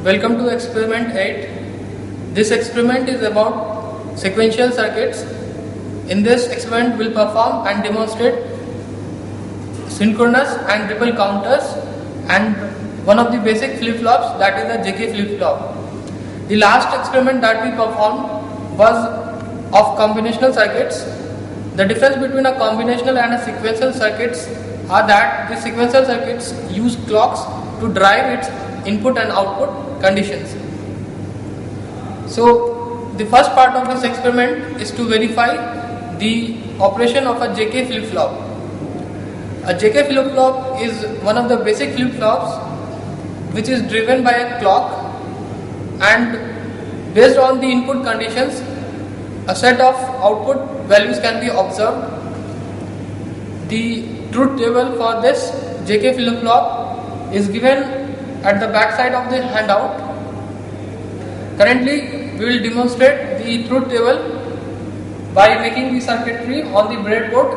Welcome to experiment 8. This experiment is about sequential circuits. In this experiment we'll perform and demonstrate synchronous and ripple counters and one of the basic flip-flops, that is the JK flip-flop. The last experiment that we performed was of combinational circuits. The difference between a combinational and a sequential circuits are that the sequential circuits use clocks to drive its input and output conditions. So the first part of this experiment is to verify the operation of a JK flip-flop. A JK flip-flop is one of the basic flip-flops which is driven by a clock, and based on the input conditions a set of output values can be observed. The truth table for this JK flip-flop is given at the back side of the handout. Currently we will demonstrate the truth table by making the circuitry on the breadboard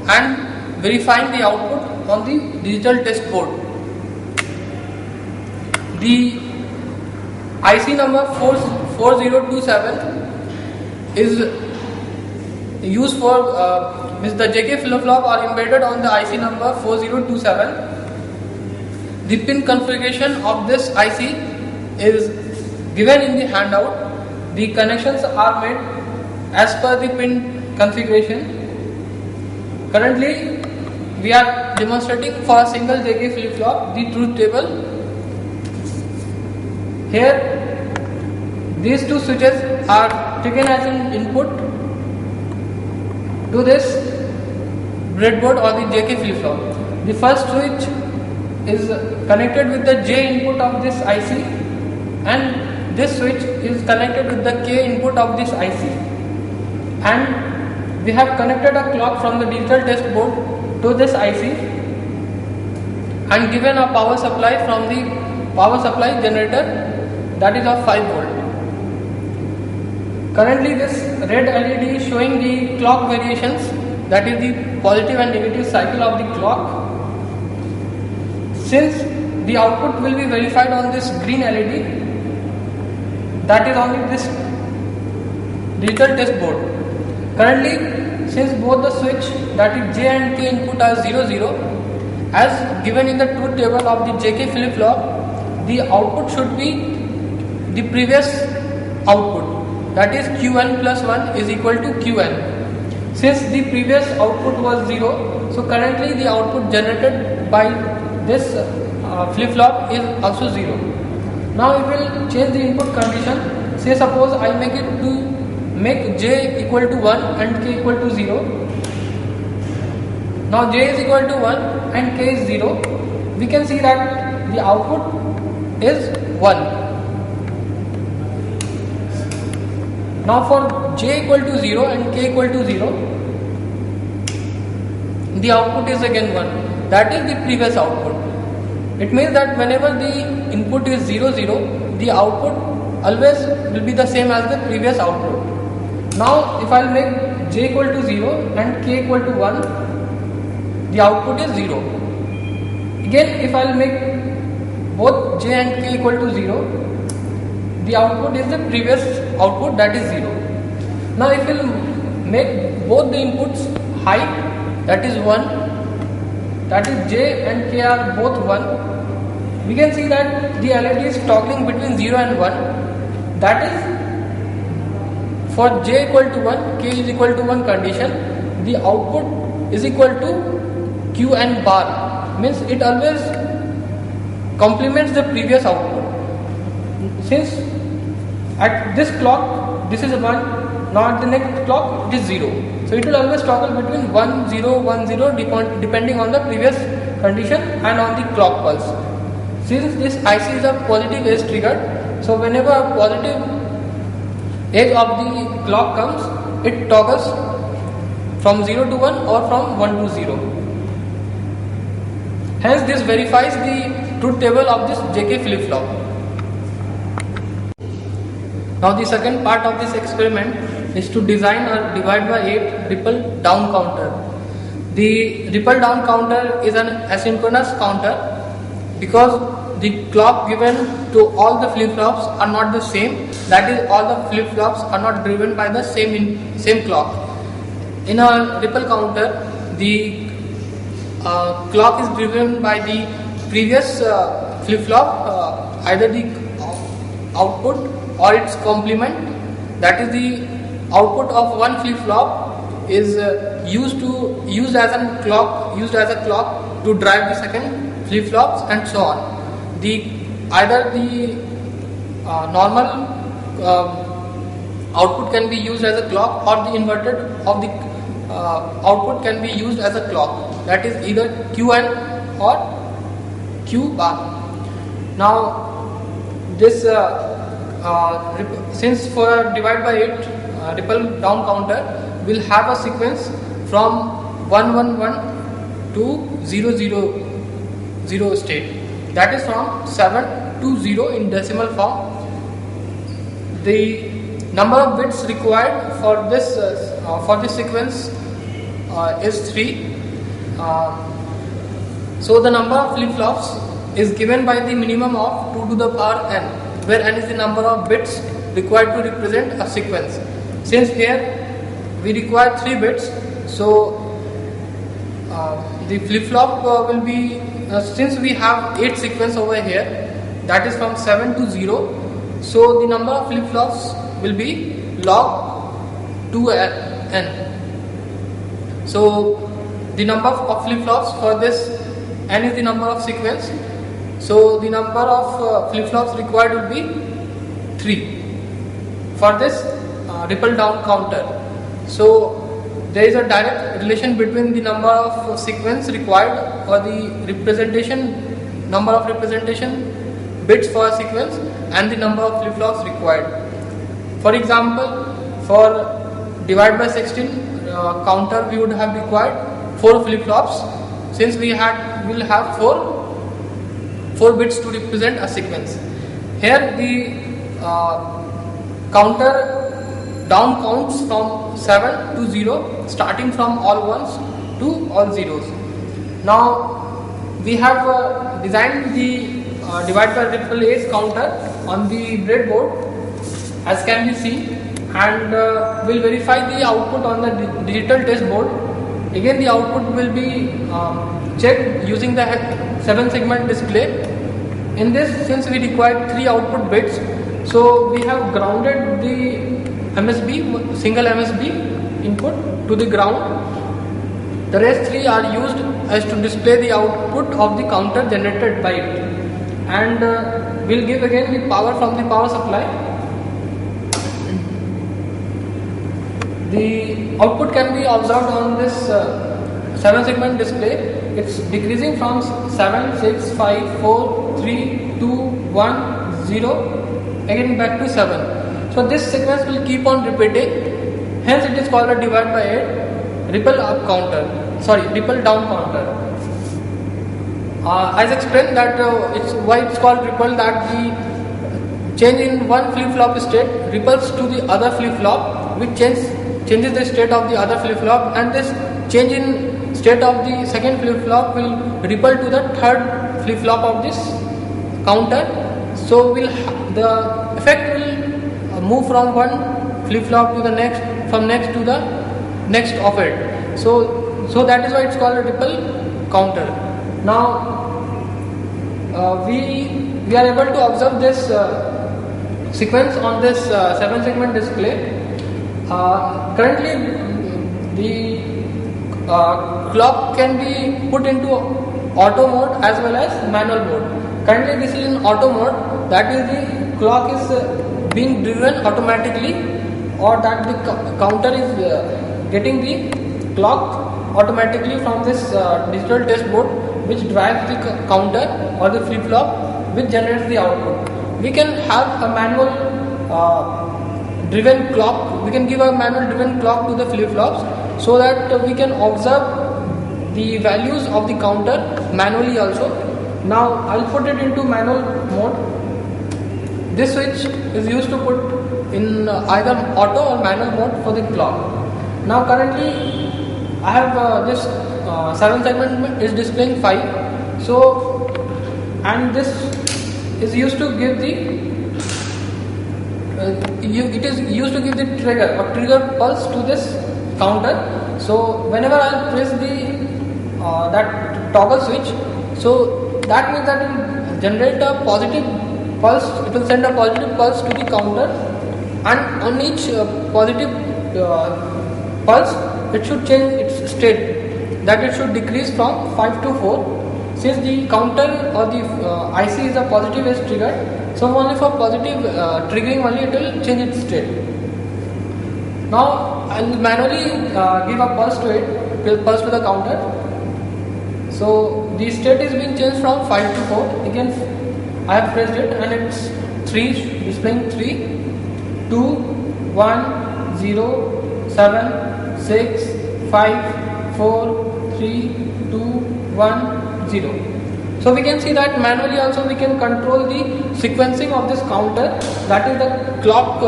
and verifying the output on the digital test board. The IC number 4027 is used for the JK flip-flop are embedded on the IC number 4027. The pin configuration of this IC is given in the handout. The connections are made as per the pin configuration. Currently we are demonstrating for a single JK flip-flop the truth table. Here these two switches are taken as an input to this breadboard or the JK flip-flop. The first switch is connected with the J input of this IC, and this switch is connected with the K input of this IC, and we have connected a clock from the digital test board to this IC and given a power supply from the power supply generator, that is of 5 volt. Currently this red LED is showing the clock variations, that is the positive and negative cycle of the clock. Since the output will be verified on this green LED, that is on this digital test board. Currently, since both the switch, that is J and K input are 00, as given in the truth table of the JK flip-flop, the output should be the previous output, that is Qn plus 1 is equal to Qn. Since the previous output was 0, so currently the output generated by this flip-flop is also 0. Now we will change the input condition. Say suppose I make it to make J equal to 1 and K equal to 0. Now J is equal to 1 and K is 0. We can see that the output is 1. Now for J equal to 0 and K equal to 0, the output is again 1. That is the previous output. It means that whenever the input is 0, 0, the output always will be the same as the previous output. Now if I will make J equal to 0 and K equal to 1, the output is 0. Again if I will make both J and K equal to 0, the output is the previous output, that is 0. Now if we will make both the inputs high, that is 1, that is J and K are both 1, we can see that the LED is toggling between 0 and 1. That is for J equal to 1, K is equal to 1 condition, the output is equal to Qn bar, means it always complements the previous output. Since at this clock this is 1, now at the next clock it is 0, so it will always toggle between 1, 0, 1, 0 depending on the previous condition and on the clock pulse. Since this IC is a positive edge triggered, so whenever a positive edge of the clock comes, it toggles from 0 to 1 or from 1 to 0. Hence this verifies the truth table of this JK flip-flop. Now the second part of this experiment is to design a divide by 8 ripple down counter. The ripple down counter is an asynchronous counter because the clock given to all the flip-flops are not the same. That is, all the flip-flops are not driven by the same clock. In a ripple counter, the clock is driven by the previous flip-flop, either the output or its complement. That is, the output of one flip-flop is used as a clock to drive the second flip-flops, and so on. Either the normal output can be used as a clock, or the inverted of the output can be used as a clock. That is either Qn or Q bar. Now this since for a divide by 8 ripple down counter will have a sequence from 111 to 000 state. That is from 7 to 0 in decimal form. The number of bits required for this sequence is 3. So the number of flip-flops is given by the minimum of 2 to the power n, where n is the number of bits required to represent a sequence. Since here we require 3 bits, so the flip-flop will be since we have 8 sequence over here, that is from 7 to 0, so the number of flip-flops will be log 2n. So the number of flip-flops for this n is the number of sequence, so the number of flip-flops required will be 3 for this ripple down counter. So there is a direct relation between the number of sequence required or the number of representation bits for a sequence and the number of flip-flops required. For example, for divide by 16 counter we would have required 4 flip-flops, since we will have 4 bits to represent a sequence. Here the counter down counts from 7 to 0, starting from all ones to all zeros. Now we have designed the divide by ripple 8 counter on the breadboard, as can be seen, and will verify the output on the digital test board. Again, the output will be checked using the 7-segment display. In this, since we require 3 output bits, so we have grounded the single MSB input to the ground. The rest 3 are used as to display the output of the counter generated by it, and we'll give again the power from the power supply. The output can be observed on this 7-segment display. It's decreasing from 7, 6, 5, 4, 3, 2, 1, 0, again back to 7. So this sequence will keep on repeating, hence it is called a divide by 8 ripple down counter. As explained that why it's called ripple, that the change in one flip-flop state ripples to the other flip-flop, which changes the state of the other flip-flop, and this change in state of the second flip-flop will ripple to the third flip-flop of this counter. So the effect will move from one flip-flop to the next, from next to the next of it. So that is why it's called a ripple counter. Now we are able to observe this sequence on this 7-segment display. Currently the clock can be put into auto mode as well as manual mode. Currently this is in auto mode, that is the clock is being driven automatically, or that the counter is getting the clock automatically from this digital test board, which drives the counter or the flip-flop, which generates the output. We can have a manual driven clock, we can give a manual driven clock to the flip-flops, so that we can observe the values of the counter manually also. Now I'll put it into manual mode. This switch is used to put in either auto or manual mode for the clock. Now currently I have this 7-segment is displaying 5, so, and this is used to give the it is used to give the trigger pulse to this counter. So whenever I press the that toggle switch, so that means that it will generate a positive pulse. It will send a positive pulse to the counter, and on each positive pulse it should change its state, that it should decrease from 5 to 4. Since the counter or the IC is a positive edge trigger, so only for positive triggering only it will change its state. Now I will manually give a pulse to it, pulse to the counter. So the state is being changed from 5 to 4. Again I have pressed it and it's 3, displaying 3, 2, 1, 0, 7, 6, 5, 4, 3, 2, 1, 0. So we can see that manually also we can control the sequencing of this counter, that is the clock.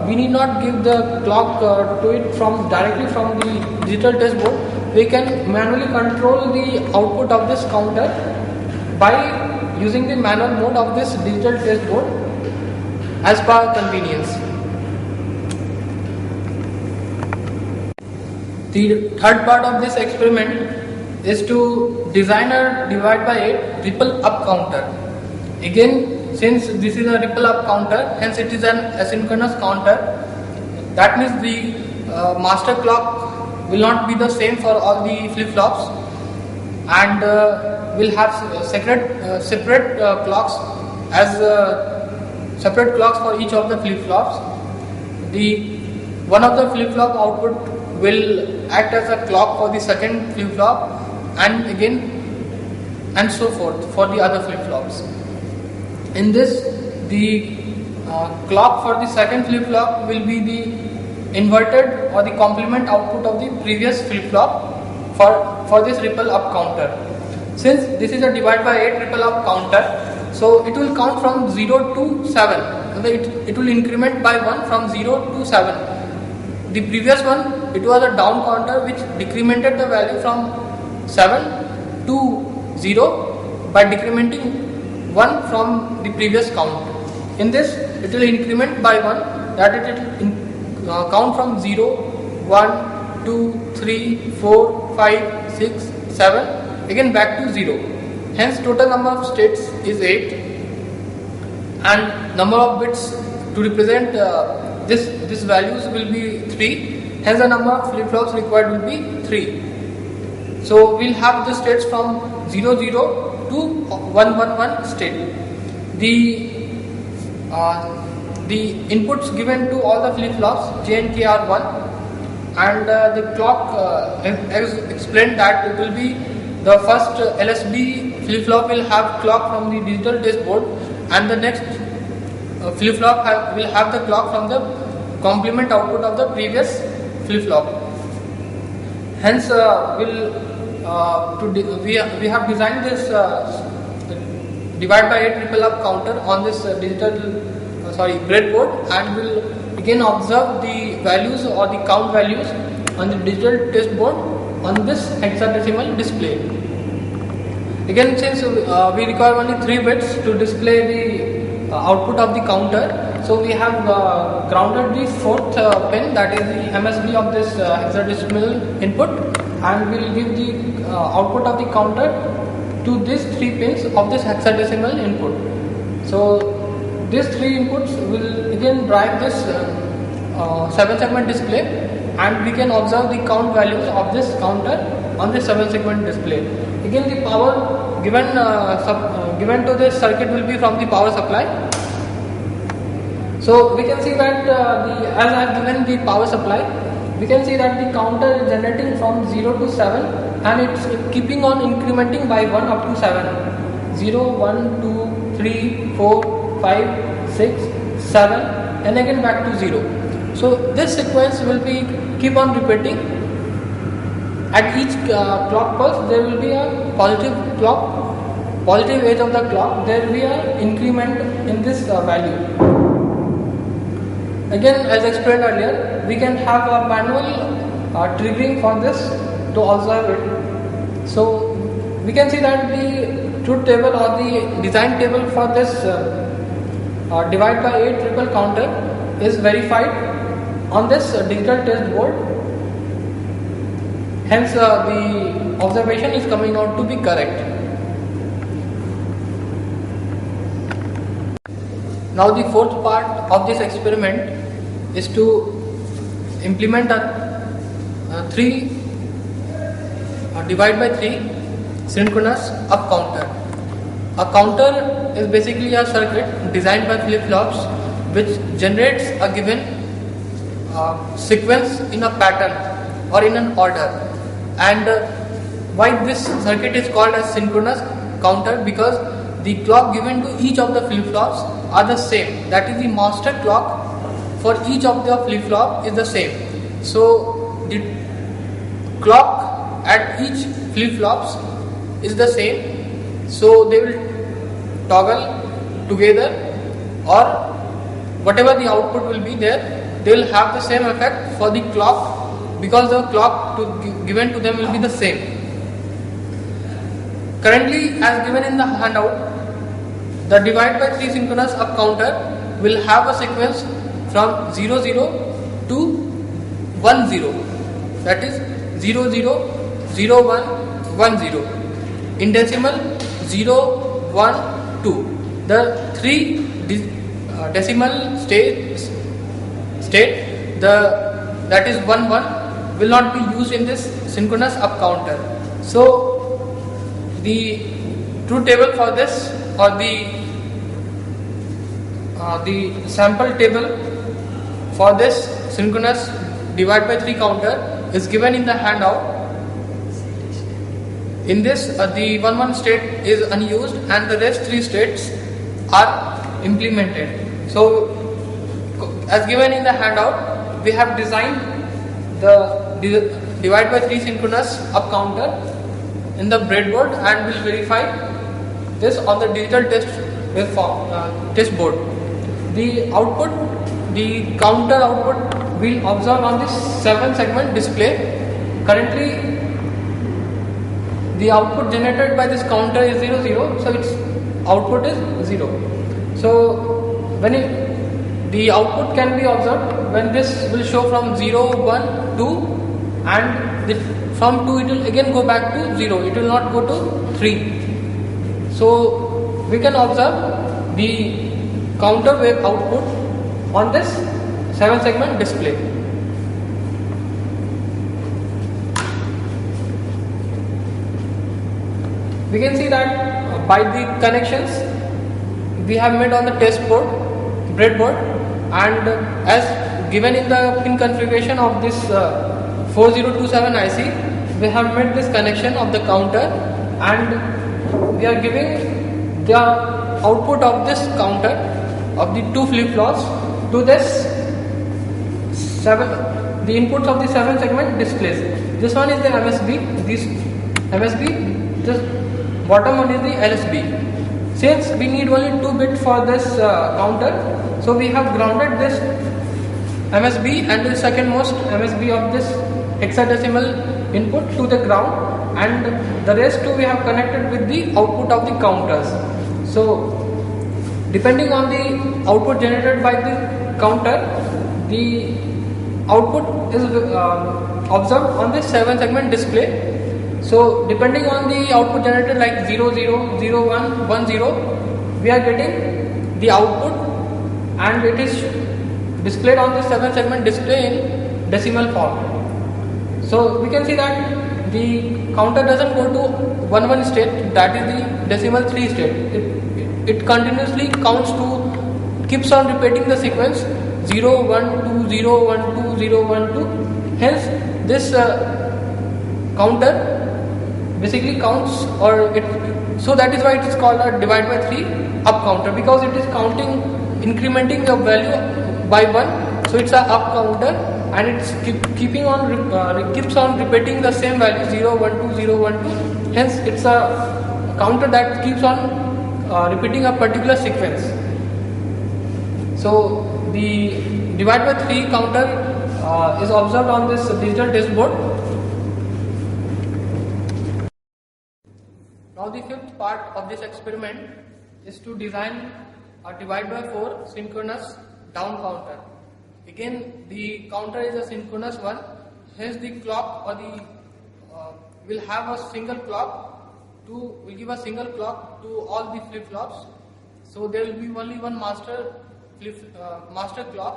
We need not give the clock to it from directly from the digital test board. We can manually control the output of this counter by using the manual mode of this digital test board as per convenience. The third part of this experiment is to design a divide by 8 ripple up counter. Again, since this is a ripple up counter, hence it is an asynchronous counter. That means the master clock will not be the same for all the flip-flops, and will have separate clocks as separate clocks for each of the flip-flops. The one of the flip-flop output will act as a clock for the second flip-flop, and again and so forth for the other flip-flops. In this, the clock for the second flip-flop will be the inverted or the complement output of the previous flip-flop for this ripple up counter. Since this is a divide by 8 ripple up counter, so it will count from 0 to 7. It will increment by 1 from 0 to 7. The previous one, it was a down counter which decremented the value from 7 to 0 by decrementing 1 from the previous count. In this, it will increment by 1, that it will count from 0, 1, 2, 3, 4, 5, 6, 7, again back to 0. Hence total number of states is 8, and number of bits to represent this values will be 3. Hence the number of flip-flops required will be 3. So we'll have the states from 0, 0 to 1, 1, 1 state. The inputs given to all the flip-flops J and K are 1, and the clock as explained that it will be the first LSB flip-flop will have clock from the digital test board, and the next flip-flop will have the clock from the complement output of the previous flip-flop. Hence we have designed this divide by 8 ripple up counter on this breadboard, and will again observe the values or the count values on the digital test board on this hexadecimal display. Again, since we require only 3 bits to display the output of the counter, so we have grounded the 4th pin, that is the MSB of this hexadecimal input, and will give the output of the counter to these 3 pins of this hexadecimal input. So these 3 inputs will again drive this 7-segment display, and we can observe the count values of this counter on the 7-segment display. Again, the power given to this circuit will be from the power supply. So we can see that as I have given the power supply, we can see that the counter is generating from 0 to 7, and it's keeping on incrementing by 1 up to 7. 0, 1, 2, 3, 4, 5, 6, 7, and again back to 0. So this sequence will be keep on repeating. At each clock pulse there will be a positive edge of the clock, there will be an increment in this value. Again, as explained earlier, we can have a manual triggering for this to observe it. So we can see that to truth table or the design table for this divide by 8 triple counter is verified on this digital test board. Hence the observation is coming out to be correct. Now the fourth part of this experiment is to implement a 3 divide by 3 synchronous up counter. A counter is basically a circuit designed by flip-flops which generates a given sequence in a pattern or in an order. And why this circuit is called as synchronous counter? Because the clock given to each of the flip-flops are the same. That is, the master clock for each of the flip-flop is the same. So the clock at each flip-flops is the same. So they will toggle together, or whatever the output will be there, they will have the same effect for the clock, because the clock given to them will be the same. Currently, as given in the handout, the divide by 3 synchronous up counter will have a sequence from 00 to 10. That is 00, 01, 10. In decimal 0, 1, 2. The 3 decimal state that is 1, 1 will not be used in this synchronous up counter. So the truth table for this, or the sample table for this synchronous divide by 3 counter is given in the handout. In this, the 1, 1 state is unused and the rest 3 states are implemented. So as given in the handout, we have designed the divide by 3 synchronous up counter in the breadboard and will verify this on the digital test board. The output, the counter output, will observe on this 7 segment display. Currently the output generated by this counter is 0, 0, so its output is 0. So when the output can be observed when this will show from 0, 1, 2, and from 2 it will again go back to 0, it will not go to 3. So we can observe the counter wave output on this 7 segment display. We can see that by the connections we have made on the test board, breadboard, and as given in the pin configuration of this 4027 IC, we have made this connection of the counter, and we are giving the output of this counter of the 2 flip-flops to this the inputs of the 7 segment displays. This one is the MSB, this MSB, this bottom one is the LSB. Since we need only 2 bits for this counter, so we have grounded this MSB and the second most MSB of this hexadecimal input to the ground, and the rest too we have connected with the output of the counters. So depending on the output generated by the counter, the output is observed on this 7 segment display. So depending on the output generated, like 0, 0, 0, 1, 1, 0, we are getting the output and it is displayed on the 7 segment display in decimal form. So we can see that the counter doesn't go to 1, 1 state, that is the decimal 3 state. It continuously counts to, keeps on repeating the sequence 0, 1, 2, 0, 1, 2, 0, 1, 2. Hence this counter basically counts, or it, so that is why it is called a divide by 3 up counter, because it is counting, incrementing the value by 1. So it's a up counter and it's keeping on keeps on repeating the same value 0, 1, 2, 0, 1, 2. Hence it's a counter that keeps on repeating a particular sequence. So the divide by 3 counter is observed on this digital test board. Now the fifth part part of this experiment is to design a divide by 4 synchronous down counter. Again, the counter is a synchronous one, hence the clock or the will have a single clock will give a single clock to all the flip flops. So there will be only one master clock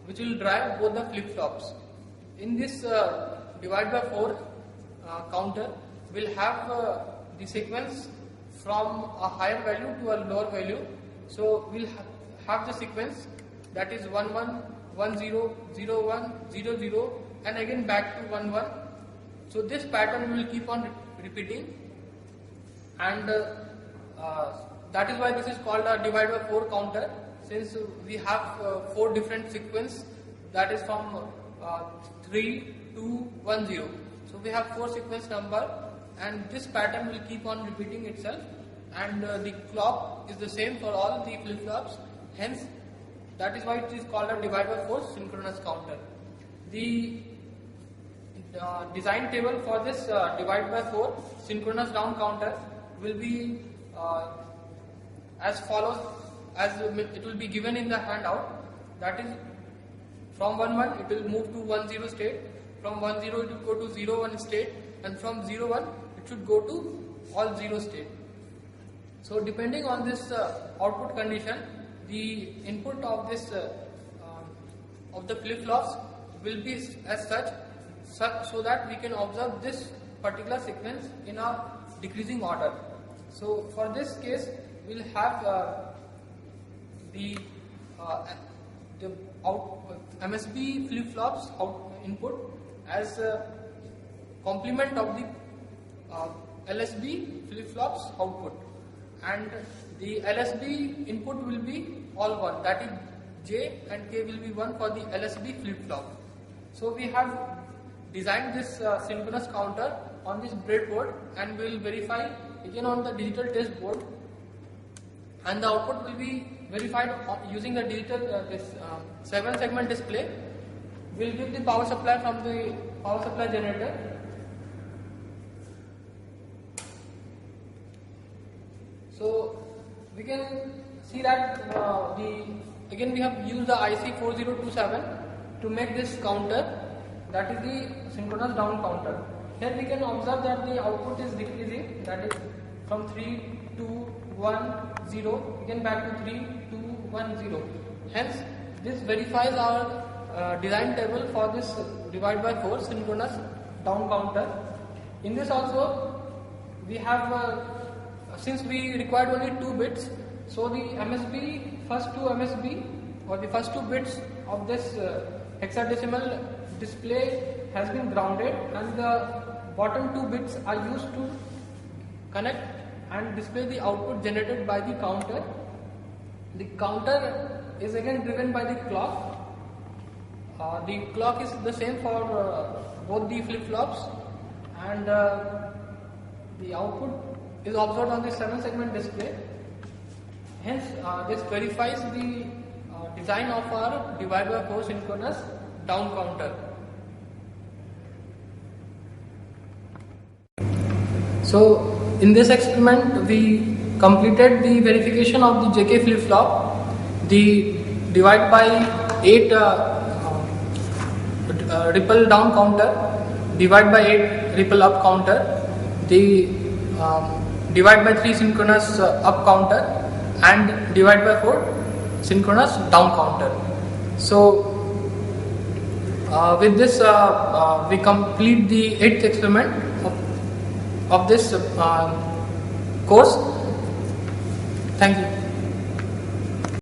which will drive both the flip flops. In this divide by 4 counter will have the sequence from a higher value to a lower value. So we'll have the sequence that is 1 1 1 0 0 1 0 0 and again back to 1 1. So this pattern will keep on repeating, and that is why this is called a divide by 4 counter, since we have 4 different sequence that is from 3 2 1 0. So we have 4 sequence number, and this pattern will keep on repeating itself, and the clock is the same for all the flip flops, hence that is why it is called a divide by 4 synchronous counter. The design table for this divide by 4 synchronous down counter will be as follows, as it will be given in the handout. That is, from 1 1 it will move to 1 0 state, from 1 0 it will go to 0 1 state, and from 0 1 it should go to all 0 state. So depending on this output condition, the input of this of the flip flops will be as such so that we can observe this particular sequence in a decreasing order. So for this case, we'll have the MSB flip flops input as complement of the LSB flip flops output, and the LSB input will be all 1, that is J and K will be 1 for the LSB flip flop. So we have designed this synchronous counter on this breadboard, and we will verify again on the digital test board, and the output will be verified using the digital 7-segment display. We will give the power supply from the power supply generator. So we can see that again we have used the IC 4027 to make this counter, that is the synchronous down counter. Here we can observe that the output is decreasing, that is from 3 2 1 0 again back to 3 2 1 0. Hence this verifies our design table for this divide by 4 synchronous down counter. In this also we have since we required only 2 bits, so the first two bits of this hexadecimal display has been grounded, and the bottom 2 bits are used to connect and display the output generated by the counter. The counter is again driven by the clock. The clock is the same for both the flip flops, and the output is observed on the 7-segment display. Hence this verifies the design of our divide by 4 synchronous down counter. So in this experiment we completed the verification of the JK flip flop, the divide by 8 ripple down counter, divide by 8 ripple up counter, the divide by 3 synchronous up counter, and divide by 4 synchronous down counter. So with this we complete the 8th experiment of this course. Thank you.